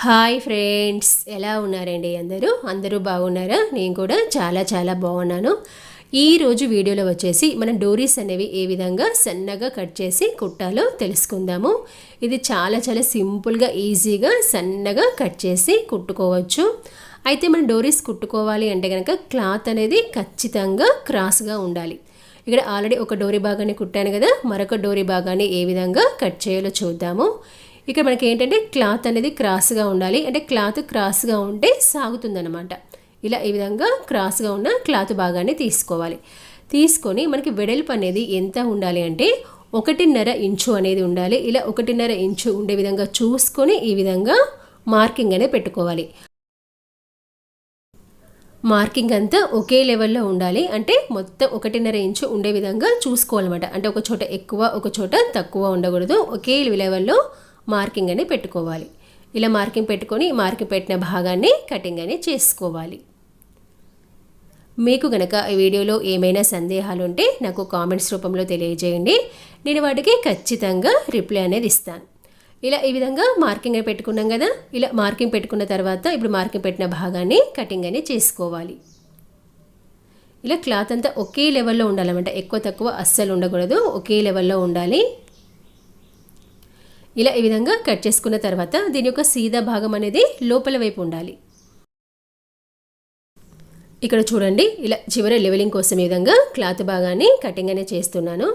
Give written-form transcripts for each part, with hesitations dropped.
Hi friends, ఎలా ఉన్నారండి? అందరూ బాగున్నారా? నేను కూడా చాలా బాగున్నాను. ఈరోజు వీడియోలో వచ్చేసి మనం డోరీస్ అనేవి ఏ విధంగా సన్నగా కట్ చేసి కుట్టాలో తెలుసుకుందాము. ఇది చాలా సింపుల్గా ఈజీగా సన్నగా కట్ చేసి కుట్టుకోవచ్చు. అయితే మనం డోరీస్ కుట్టుకోవాలి అంటే కనుక క్లాత్ అనేది ఖచ్చితంగా క్రాస్గా ఉండాలి. ఇక్కడ ఆల్రెడీ ఒక డోరీ భాగాన్ని కుట్టాను కదా, మరొక డోరీ భాగాన్ని ఏ విధంగా కట్ చేయాలో చూద్దాము. ఇక్కడ మనకి ఏంటంటే క్లాత్ అనేది క్రాస్గా ఉండాలి. అంటే క్లాత్ క్రాస్గా ఉంటే సాగుతుందన్నమాట. ఇలా ఈ విధంగా క్రాస్గా ఉన్న క్లాత్ భాగాన్ని తీసుకోవాలి. తీసుకొని మనకి వెడల్పు అనేది ఎంత ఉండాలి అంటే 1.5 ఇంచు అనేది ఉండాలి. ఇలా 1.5 ఇంచు ఉండే విధంగా చూసుకొని ఈ విధంగా మార్కింగ్ అనేది పెట్టుకోవాలి. మార్కింగ్ అంతా ఒకే లెవెల్లో ఉండాలి. అంటే మొత్తం 1.5 ఇంచు ఉండే విధంగా చూసుకోవాలన్నమాట. అంటే ఒక చోట ఎక్కువ ఒక చోట తక్కువ ఉండకూడదు. ఒకే లెవెల్లో మార్కింగ్ అని పెట్టుకోవాలి. ఇలా మార్కింగ్ పెట్టుకొని మార్కింగ్ పెట్టిన భాగాన్ని కటింగ్ అని చేసుకోవాలి. మీకు గనక ఈ వీడియోలో ఏమైనా సందేహాలు ఉంటే నాకు కామెంట్స్ రూపంలో తెలియజేయండి. నేను వాటికి ఖచ్చితంగా రిప్లై అనేది ఇస్తాను. ఇలా ఈ విధంగా మార్కింగ్ అని పెట్టుకున్నాం కదా. ఇలా మార్కింగ్ పెట్టుకున్న తర్వాత ఇప్పుడు మార్కింగ్ పెట్టిన భాగాన్ని కటింగ్ అని చేసుకోవాలి. ఇలా క్లాత్ అంతా ఒకే లెవెల్లో ఉండాలన్నమాట. ఎక్కువ తక్కువ అస్సలు ఉండకూడదు, ఒకే లెవెల్లో ఉండాలి. ఇలా ఈ విధంగా కట్ చేసుకున్న తర్వాత దీని యొక్క సీదా భాగం అనేది లోపల వైపు ఉండాలి. ఇక్కడ చూడండి, ఇలా చివరి లెవెలింగ్ కోసం ఈ విధంగా క్లాత్ భాగాన్ని కటింగ్ అనేది చేస్తున్నాను.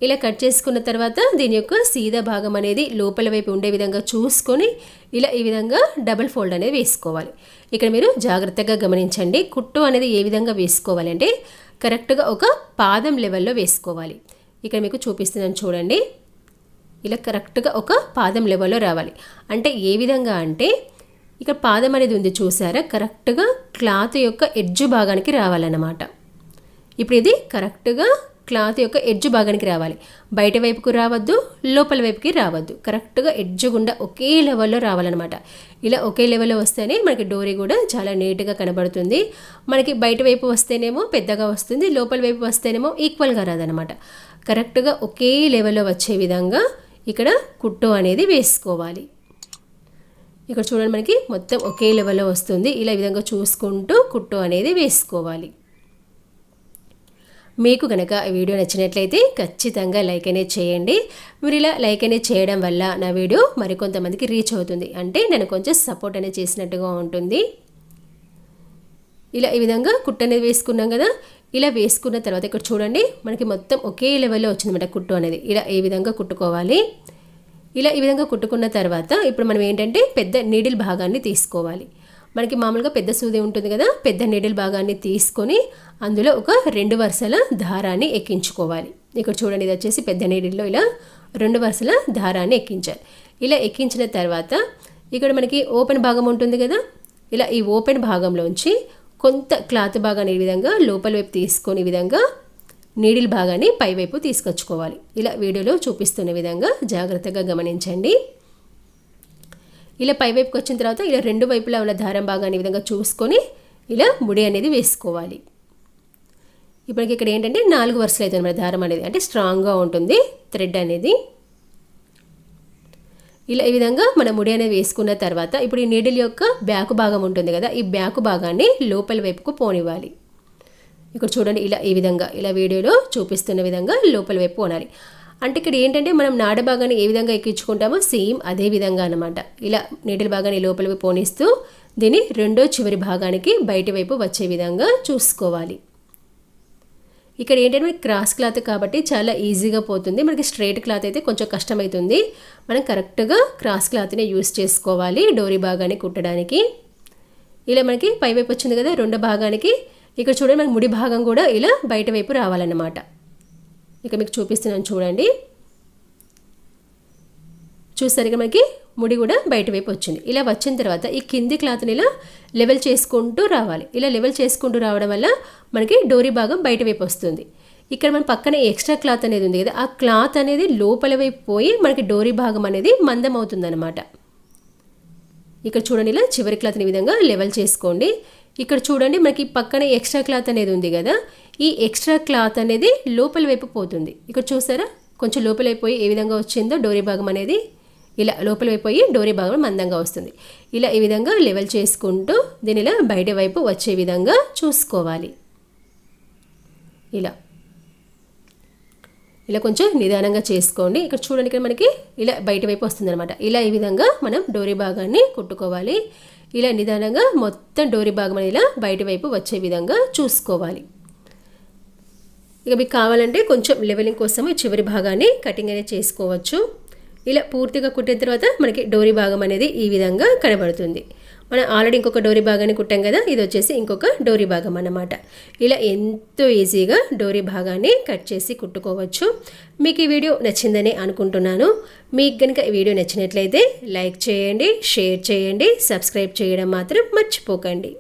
ఇలా కట్ చేసుకున్న తర్వాత దీని యొక్క సీదా భాగం అనేది లోపల వైపు ఉండే విధంగా చూసుకొని ఇలా ఈ విధంగా డబుల్ ఫోల్డ్ అనేది వేసుకోవాలి. ఇక్కడ మీరు జాగ్రత్తగా గమనించండి. కుట్టు అనేది ఏ విధంగా వేసుకోవాలి అంటే కరెక్ట్గా ఒక పాదం లెవెల్లో వేసుకోవాలి. ఇక్కడ మీకు చూపిస్తున్నాను చూడండి. ఇలా కరెక్ట్గా ఒక పాదం లెవెల్లో రావాలి. అంటే ఏ విధంగా అంటే ఇక్కడ పాదం అనేది ఉంది చూసారా, కరెక్ట్గా క్లాత్ యొక్క ఎడ్జ్ భాగానికి రావాలన్నమాట. ఇప్పుడు ఇది కరెక్ట్గా క్లాత్ యొక్క ఎడ్జ్ భాగానికి రావాలి. బయట వైపుకు రావద్దు, లోపల వైపుకి రావద్దు. కరెక్ట్గా ఎడ్జ్ గుండా ఒకే లెవెల్లో రావాలన్నమాట. ఇలా ఒకే లెవెల్లో వస్తేనే మనకి డోరీ కూడా చాలా నీట్గా కనబడుతుంది. మనకి బయట వైపు వస్తేనేమో పెద్దగా వస్తుంది, లోపల వైపు వస్తేనేమో ఈక్వల్గా రాదనమాట. కరెక్ట్గా ఒకే లెవెల్లో వచ్చే విధంగా ఇక్కడ కుట్టు అనేది వేసుకోవాలి. ఇక్కడ చూడండి, మనకి మొత్తం ఒకే లెవెల్లో వస్తుంది. ఇలా ఈ విధంగా చూసుకుంటూ కుట్టు అనేది వేసుకోవాలి. మీకు కనుక ఈ వీడియో నచ్చినట్లయితే ఖచ్చితంగా లైక్ అనేది చేయండి. మీరు ఇలా లైక్ అనేది చేయడం వల్ల నా వీడియో మరికొంతమందికి రీచ్ అవుతుంది. అంటే నేను కొంచెం సపోర్ట్ అనేది చేసినట్టుగా ఉంటుంది. ఇలా ఈ విధంగా కుట్టు అనేది వేసుకున్నాం కదా. ఇలా వేసుకున్న తర్వాత ఇక్కడ చూడండి, మనకి మొత్తం ఒకే లెవెల్లో వచ్చిందన్నమాట కుట్టు అనేది. ఇలా ఈ విధంగా కుట్టుకోవాలి. ఇలా ఈ విధంగా కుట్టుకున్న తర్వాత ఇప్పుడు మనం ఏంటంటే పెద్ద నీడిల్ భాగాన్ని తీసుకోవాలి. మనకి మామూలుగా పెద్ద సూది ఉంటుంది కదా, పెద్ద నీడిల్ భాగాన్ని తీసుకొని అందులో ఒక 2 వరుసల దారాన్ని ఎక్కించుకోవాలి. ఇక్కడ చూడండి, ఇది వచ్చేసి పెద్ద నీడిల్లో ఇలా 2 వరుసల దారాన్ని ఎక్కించాలి. ఇలా ఎక్కించిన తర్వాత ఇక్కడ మనకి ఓపెన్ భాగం ఉంటుంది కదా, ఇలా ఈ ఓపెన్ భాగంలోంచి కొంత క్లాత్ భాగాన్ని ఈ విధంగా లోపల వైపు తీసుకొని ఈ విధంగా నీడిల్ భాగాన్ని పైవైపు తీసుకొచ్చుకోవాలి. ఇలా వీడియోలో చూపిస్తున్న విధంగా జాగ్రత్తగా గమనించండి. ఇలా పైవైపుకి వచ్చిన తర్వాత ఇలా 2 వైపులా ఉన్న దారం భాగాన్ని ఈ విధంగా చూసుకొని ఇలా ముడి అనేది వేసుకోవాలి. ఇప్పటికి ఇక్కడ ఏంటంటే 4 వరుసలు అవుతుంది మన దారం అనేది, అంటే స్ట్రాంగ్గా ఉంటుంది థ్రెడ్ అనేది. ఇలా ఈ విధంగా మన ముడి అనేది వేసుకున్న తర్వాత ఇప్పుడు ఈ నీడిల్ యొక్క బ్యాక్ భాగం ఉంటుంది కదా, ఈ బ్యాక్ భాగాన్ని లోపల వైపుకు పోనివ్వాలి. ఇక్కడ చూడండి, ఇలా ఈ విధంగా ఇలా వీడియోలో చూపిస్తున్న విధంగా లోపల వైపు పోనాలి. అంటే ఇక్కడ ఏంటంటే మనం నాడ భాగాన్ని ఏ విధంగా ఎక్కించుకుంటామో సేమ్ అదే విధంగా అనమాట. ఇలా నీడిల్ భాగాన్ని లోపల వైపు పోనిస్తూ దీన్ని రెండో చివరి భాగానికి బయట వైపు వచ్చే విధంగా చూసుకోవాలి. ఇక్కడ ఏంటంటే మనకి క్రాస్ క్లాత్ కాబట్టి చాలా ఈజీగా పోతుంది. మనకి స్ట్రైట్ క్లాత్ అయితే కొంచెం కష్టమవుతుంది. మనం కరెక్ట్గా క్రాస్ క్లాత్ని యూస్ చేసుకోవాలి డోరీ భాగాన్ని కుట్టడానికి. ఇలా మనకి పైవైపు వచ్చింది కదా రెండో భాగానికి. ఇక్కడ చూడండి, మనకి ముడి భాగం కూడా ఇలా బయట వైపు రావాలన్నమాట. ఇక మీకు చూపిస్తున్నాను చూడండి. చూస్తారు ఇక మనకి ముడి కూడా బయట వైపు వచ్చింది. ఇలా వచ్చిన తర్వాత ఈ కింది క్లాత్ని ఇలా లెవెల్ చేసుకుంటూ రావాలి. ఇలా లెవెల్ చేసుకుంటూ రావడం వల్ల మనకి డోరీ భాగం బయట వైపు వస్తుంది. ఇక్కడ మన పక్కన ఎక్స్ట్రా క్లాత్ అనేది ఉంది కదా, ఆ క్లాత్ అనేది లోపల వైపు పోయి మనకి డోరీ భాగం అనేది మందం అవుతుంది అనమాట. ఇక్కడ చూడండి, ఇలా చివరి క్లాత్ని ఈ విధంగా లెవెల్ చేసుకోండి. ఇక్కడ చూడండి, మనకి పక్కన ఎక్స్ట్రా క్లాత్ అనేది ఉంది కదా, ఈ ఎక్స్ట్రా క్లాత్ అనేది లోపల వైపు పోతుంది. ఇక్కడ చూసారా, కొంచెం లోపల అయిపోయి ఏ విధంగా వచ్చిందో డోరీ భాగం అనేది ఇలా లోపల వైపు డోరీ భాగం మందంగా వస్తుంది. ఇలా ఈ విధంగా లెవెల్ చేసుకుంటూ దీని ఇలా బయట వైపు వచ్చే విధంగా చూసుకోవాలి. ఇలా కొంచెం నిదానంగా చేసుకోండి. ఇక్కడ చూడండి, ఇక్కడ మనకి ఇలా బయట వైపు వస్తుందన్నమాట. ఇలా ఈ విధంగా మనం డోరీ భాగాన్ని కుట్టుకోవాలి. ఇలా నిదానంగా మొత్తం డోరీ భాగం ఇలా బయట వైపు వచ్చే విధంగా చూసుకోవాలి. ఇక మీకు కావాలంటే కొంచెం లెవెలింగ్ కోసం చివరి భాగాన్ని కటింగ్ అనేది చేసుకోవచ్చు. ఇలా పూర్తిగా కుట్టిన తర్వాత మనకి డోరీ భాగం అనేది ఈ విధంగా కనబడుతుంది. మనం ఆల్రెడీ ఇంకొక డోరీ భాగాన్ని కుట్టాం కదా, ఇది వచ్చేసి ఇంకొక డోరీ భాగం అన్నమాట. ఇలా ఎంతో ఈజీగా డోరీ భాగాన్ని కట్ చేసి కుట్టుకోవచ్చు. మీకు ఈ వీడియో నచ్చిందని అనుకుంటున్నాను. మీకు కనుక ఈ వీడియో నచ్చినట్లయితే లైక్ చేయండి, షేర్ చేయండి, సబ్స్క్రైబ్ చేయడం మాత్రం మర్చిపోకండి.